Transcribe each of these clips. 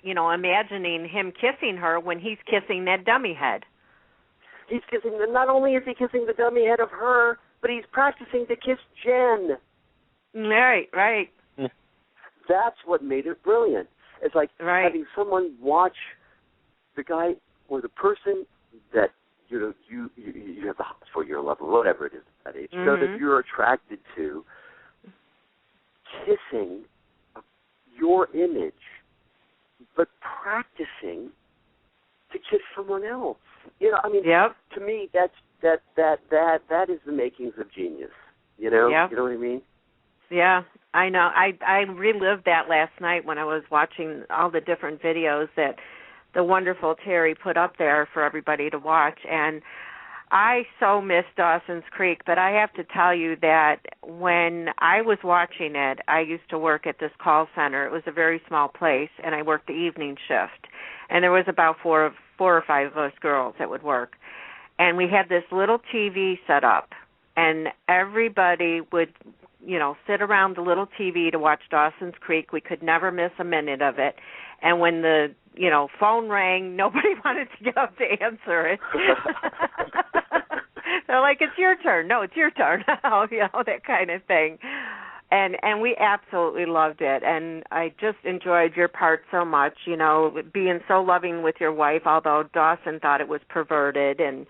imagining him kissing her when he's kissing that dummy head. He's kissing not only is he kissing the dummy head of her, but he's practicing to kiss Jen. Right. That's what made it brilliant. It's like having someone watch the guy or the person that you have the hots for, your lover, whatever it is at that age, so that you're attracted to, kissing your image, but practicing to kiss someone else. To me, that is the makings of genius. You know what I mean? Yeah, I know. I relived that last night when I was watching all the different videos that the wonderful Terry put up there for everybody to watch, and I so miss Dawson's Creek, but I have to tell you that when I was watching it, I used to work at this call center. It was a very small place, and I worked the evening shift, and there was about four or five of us girls that would work, and we had this little TV set up, and everybody would sit around the little TV to watch Dawson's Creek. We could never miss a minute of it. And when the, phone rang, nobody wanted to get up to answer it. They're like, it's your turn. No, it's your turn. That kind of thing. And we absolutely loved it. And I just enjoyed your part so much, being so loving with your wife, although Dawson thought it was perverted, and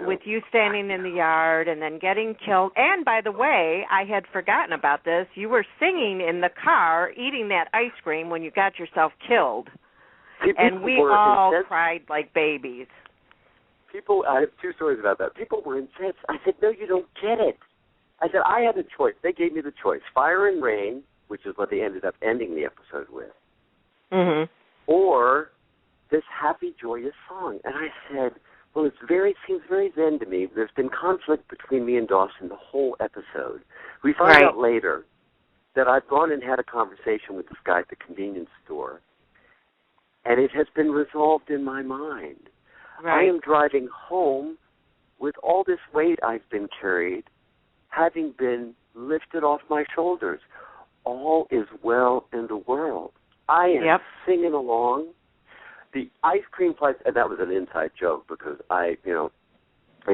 with you standing in the yard and then getting killed. And, by the way, I had forgotten about this. You were singing in the car, eating that ice cream when you got yourself killed. And we all cried like babies. I have two stories about that. People were incensed. I said, no, you don't get it. I said, I had a choice. They gave me the choice. Fire and Rain, which is what they ended up ending the episode with, or this happy, joyous song. And I said, well, it seems very zen to me. There's been conflict between me and Dawson the whole episode. We find out later that I've gone and had a conversation with this guy at the convenience store, and it has been resolved in my mind. I am driving home with all this weight I've been carried, having been lifted off my shoulders. All is well in the world. I am singing along. The ice cream place, and that was an inside joke because it's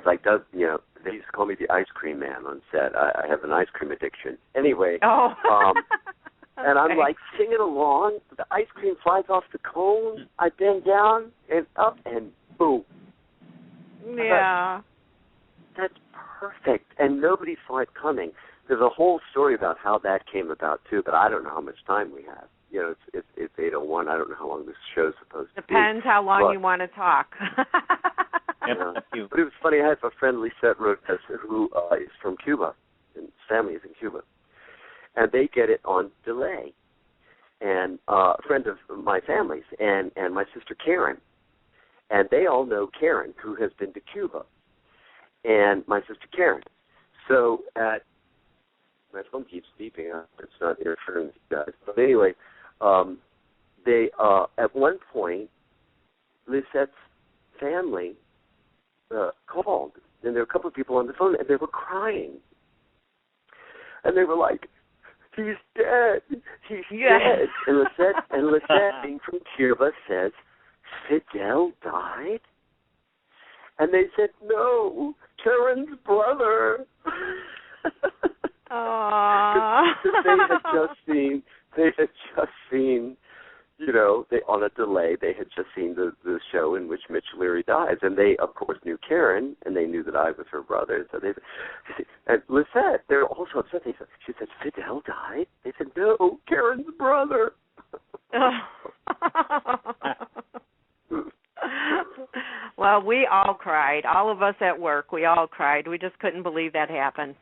like, they used to call me the ice cream man on set. I have an ice cream addiction. Anyway, and I'm like singing along. The ice cream flies off the cone. I bend down and up and boom. Yeah. That's perfect, and nobody saw it coming. There's a whole story about how that came about, too, but I don't know how much time we have. It's 8:01. I don't know how long this show's supposed to be. Depends how long you want to talk. But it was funny. I have a friend, Lisette Rotes, who is from Cuba, and his family is in Cuba, and they get it on delay. And a friend of my family's and my sister Karen, and they all know Karen, who has been to Cuba, and my sister Karen. So my phone keeps beeping. It's not interfering with you guys. But anyway, they at one point, Lisette's family called, and there were a couple of people on the phone, and they were crying. And they were like, he's dead. He's dead. And Lisette, being from Cuba, says, Fidel died? And they said, no, Karen's brother. They had just seen, on a delay, they had just seen the show in which Mitch Leery dies. And they, of course, knew Karen, and they knew that I was her brother. So and Lisette, they're also upset. She said, Fidel died? They said, no, Karen's brother. Well, we all cried. All of us at work, we all cried. We just couldn't believe that happened.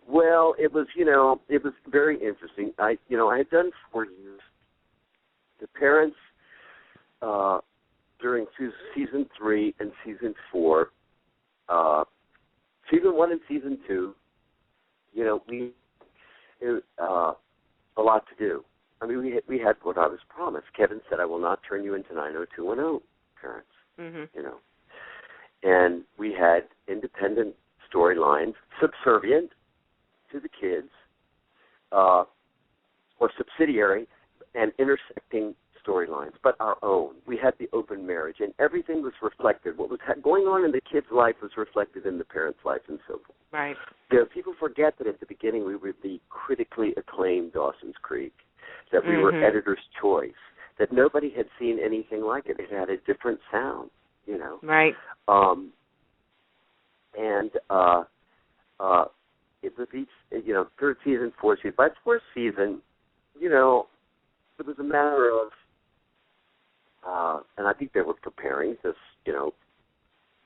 Well, it was very interesting. I had done 4 years. The parents, during season 3 and season 4, season 1 and season 2, a lot to do. I mean, we had what I was promised. Kevin said, I will not turn you into 90210, parents, And we had independent storylines, subservient to the kids, or subsidiary, and intersecting storylines, but our own. We had the open marriage, and everything was reflected. What was going on in the kid's life was reflected in the parent's life, and so forth. Right. People forget that at the beginning we were the critically acclaimed Dawson's Creek, that we were editor's choice, that nobody had seen anything like it. It had a different sound, you know. Right. It was each, you know, third season, fourth season. By the fourth season, you know, it was a matter of, and I think they were preparing this, you know,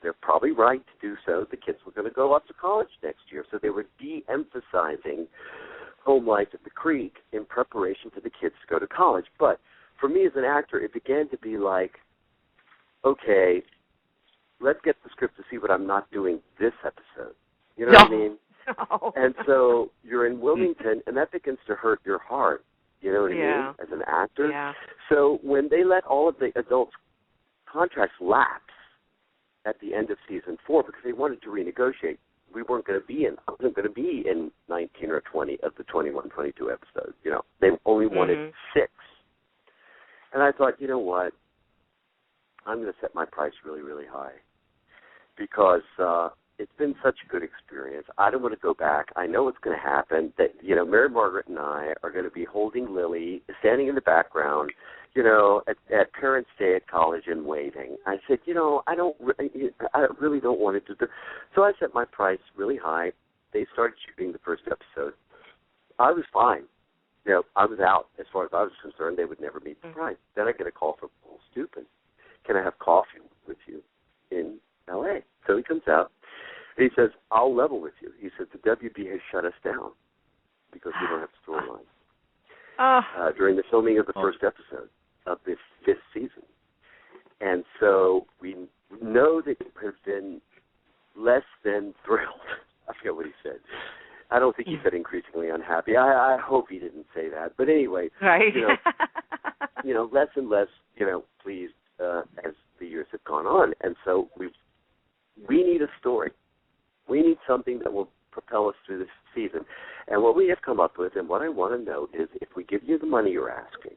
they're probably right to do so. The kids were going to go off to college next year, so they were de-emphasizing home life at the creek in preparation for the kids to go to college. But for me as an actor, it began to be like, okay, let's get the script to see what I'm not doing this episode. You know what I mean? No. And so you're in Wilmington, and that begins to hurt your heart, you know what I mean, as an actor. Yeah. So when they let all of the adults' contracts lapse at the end of season 4 because they wanted to renegotiate, I wasn't going to be in 19 or 20 of the 21, 22 episodes. You know, they only wanted 6. And I thought, you know what, I'm going to set my price really, really high because it's been such a good experience. I don't want to go back. I know what's going to happen, that, you know, Mary Margaret and I are going to be holding Lily, standing in the background, you know, at Parents' Day at college and waving. I said, you know, I really don't want to do this. So I set my price really high. They started shooting the first episode. I was fine. You know, I was out. As far as I was concerned, they would never meet the price. Then I get a call from Paul Stupin. Can I have coffee with you in L.A.? So he comes out. He says, I'll level with you. He said, the WB has shut us down because we don't have storylines during the filming of the first episode of this 5th season. And so we know that you have been less than thrilled. I forget what he said. I don't think he said increasingly unhappy. I hope he didn't say that. But anyway, right. you know, less and less, you know, pleased as the years have gone on. And so we need a story. We need something that will propel us through this season. And what we have come up with, and what I want to know is, if we give you the money you're asking,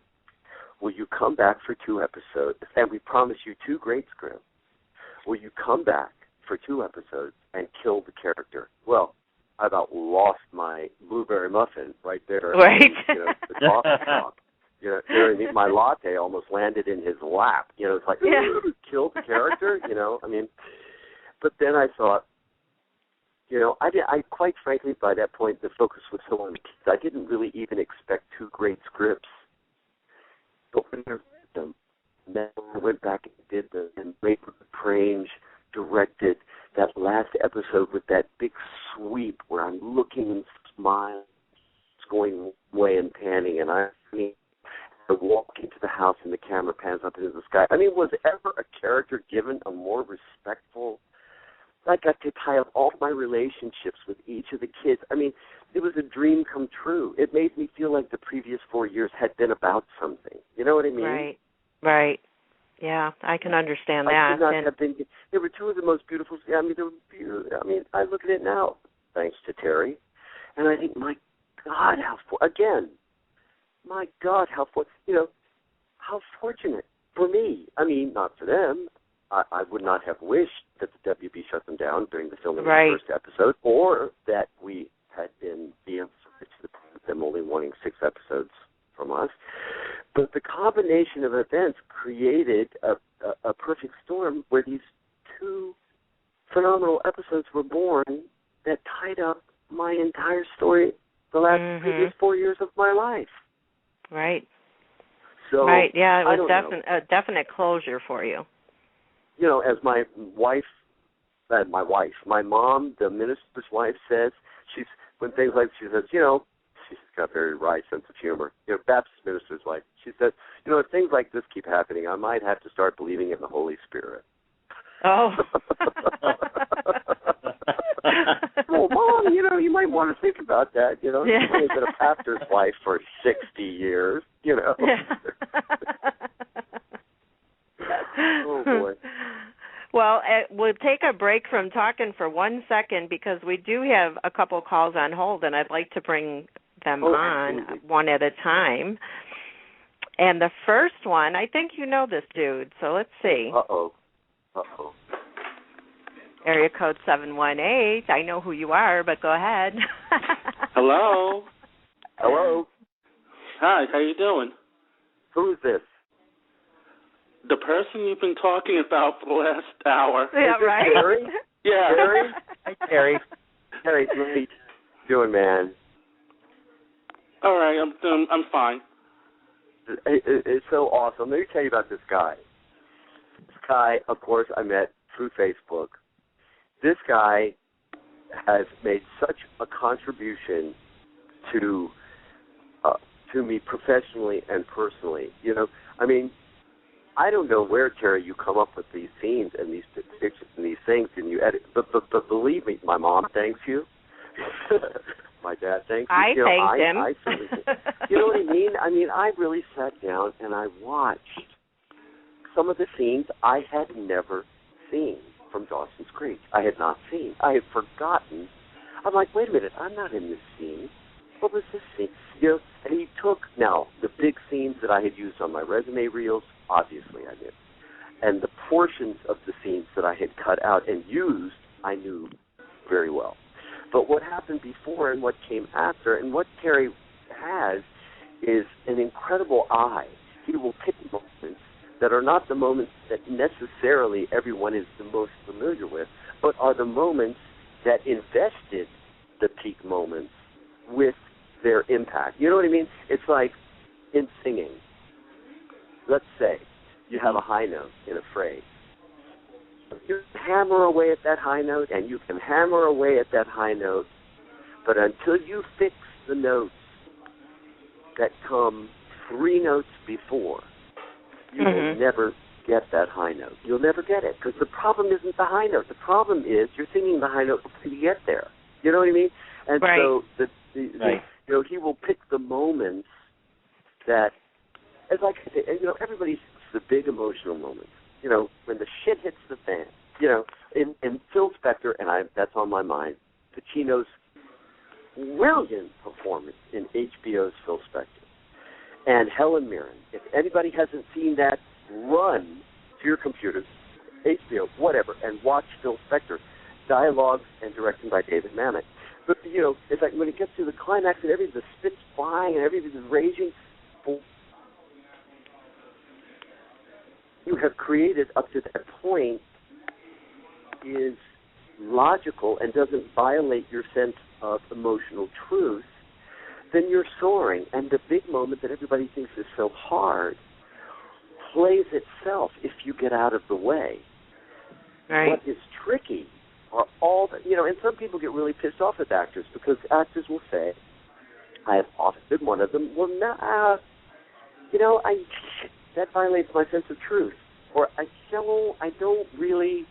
will you come back for 2 episodes? And we promise you 2 great scripts. Will you come back for 2 episodes and kill the character? Well, I about lost my blueberry muffin right there. Right. You know, the coffee shop. You know, my latte almost landed in his lap. You know, it's like, kill the character, you know. I mean, but then I thought, you know, I quite frankly, by that point, the focus was so on the kids. I didn't really even expect 2 great scripts. But when I read them, then I went back and did them, and Rachel Crange directed that last episode with that big sweep where I'm looking and smiling, going away and panning, and I walk into the house and the camera pans up into the sky. I mean, was ever a character given a more respectful? I got to tie up all my relationships with each of the kids. I mean, it was a dream come true. It made me feel like the previous 4 years had been about something. You know what I mean? Right. Yeah, I can understand that. I could not have been. They were 2 of the most beautiful. I mean, they were beautiful. I mean, I look at it now, thanks to Terry, and I think, my God, how fortunate for me. I mean, not for them. I would not have wished that the WB shut them down during the filming of the first episode, or that we had been de-emphasized to the point of them only wanting 6 episodes from us. But the combination of events created a perfect storm where these 2 phenomenal episodes were born that tied up my entire story the last previous 4 years of my life. Right. So, yeah, it was a definite closure for you. You know, as my mom, the minister's wife, says, when things like, she says, you know, she's got a very wry sense of humor. You know, Baptist minister's wife, she says, you know, if things like this keep happening, I might have to start believing in the Holy Spirit. Oh. Well, Mom, you know, you might want to think about that. You know, she's only been a pastor's wife for 60 years, you know. Oh, boy. Well, we'll take a break from talking for 1 second because we do have a couple calls on hold, and I'd like to bring them on one at a time. And the first one, I think you know this dude, so let's see. Uh-oh. Area code 718. I know who you are, but go ahead. Hello. Hello. Hi, how you doing? Who's this? The person you've been talking about for the last hour. Yeah, right. Terry? Yeah. Terry? Hi, Terry. Terry, how you doing, man? All right, I'm fine. It's so awesome. Let me tell you about this guy. This guy, of course, I met through Facebook. This guy has made such a contribution to me professionally and personally. You know, I mean, I don't know where, Terry, you come up with these scenes and these pictures and these things and you edit. But believe me, my mom thanks you. My dad thanks you. Thanked him. You know what I mean? I mean, I really sat down and I watched some of the scenes I had never seen from Dawson's Creek. I had not seen. I had forgotten. I'm like, wait a minute, I'm not in this scene. What was this scene? You know, and he took, now, the big scenes that I had used on my resume reels, obviously I did. And the portions of the scenes that I had cut out and used, I knew very well. But what happened before and what came after, and what Terry has, is an incredible eye. He will pick moments that are not the moments that necessarily everyone is the most familiar with, but are the moments that invested the peak moments with their impact. You know what I mean? It's like in singing. Let's say you have a high note in a phrase. You hammer away at that high note, and you can hammer away at that high note, but until you fix the notes that come 3 notes before, you will never get that high note. You'll never get it, because the problem isn't the high note. The problem is you're singing the high note before you get there. You know what I mean? And so you know, he will pick the moments that, as like I say, you know, everybody's the big emotional moments. You know, when the shit hits the fan. You know, in Phil Spector, and that's on my mind, Pacino's brilliant performance in HBO's Phil Spector. And Helen Mirren. If anybody hasn't seen that, run to your computers, HBO, whatever, and watch Phil Spector. Dialogue and directing by David Mamet. But, you know, it's like when it gets to the climax and everything's spit's flying and everything's raging, you have created up to that point is logical and doesn't violate your sense of emotional truth, then you're soaring. And the big moment that everybody thinks is so hard plays itself if you get out of the way. Right. What is tricky are all the, you know, and some people get really pissed off at actors because actors will say, I have often been one of them, well, nah, you know, that violates my sense of truth. Or I don't really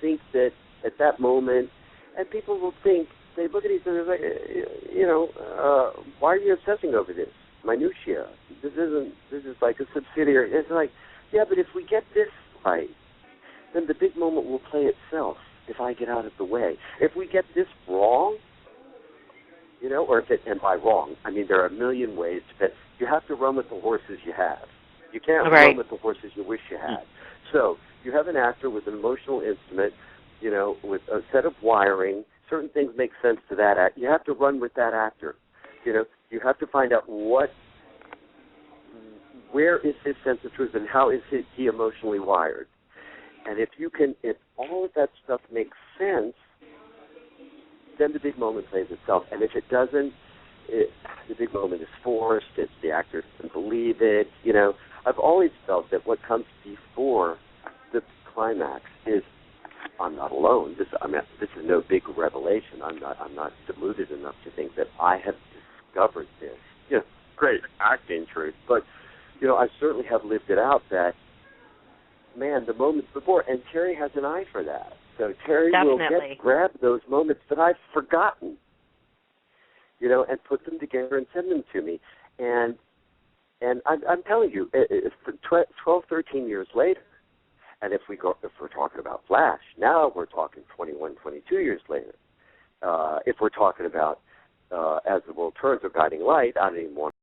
think that at that moment, and people will think, they look at each other like, you know, why are you obsessing over this? Minutia. This is like a subsidiary. It's like, yeah, but if we get this right, then the big moment will play itself if I get out of the way. If we get this wrong, you know, or and by wrong, I mean there are a million ways that you have to run with the horses you have. You can't run with the horses you wish you had. So you have an actor with an emotional instrument, you know, with a set of wiring. Certain things make sense to that actor. You have to run with that actor. You know, you have to find out where is his sense of truth and how is he emotionally wired. And if all of that stuff makes sense, then the big moment plays itself. And if it doesn't, the big moment is forced. It's the actor doesn't believe it. You know, I've always felt that what comes before the climax is, I'm not alone. This is no big revelation. I'm not deluded enough to think that I have discovered this. You know, great acting truth, but you know, I certainly have lived it out. That man, the moments before, and Terry has an eye for that. So Terry will grab those moments that I've forgotten, you know, and put them together and send them to me. And I'm telling you, 12, 13 years later, and if we're talking about Flash, now we're talking 21, 22 years later. If we're talking about as the world turns, or guiding light, I don't even want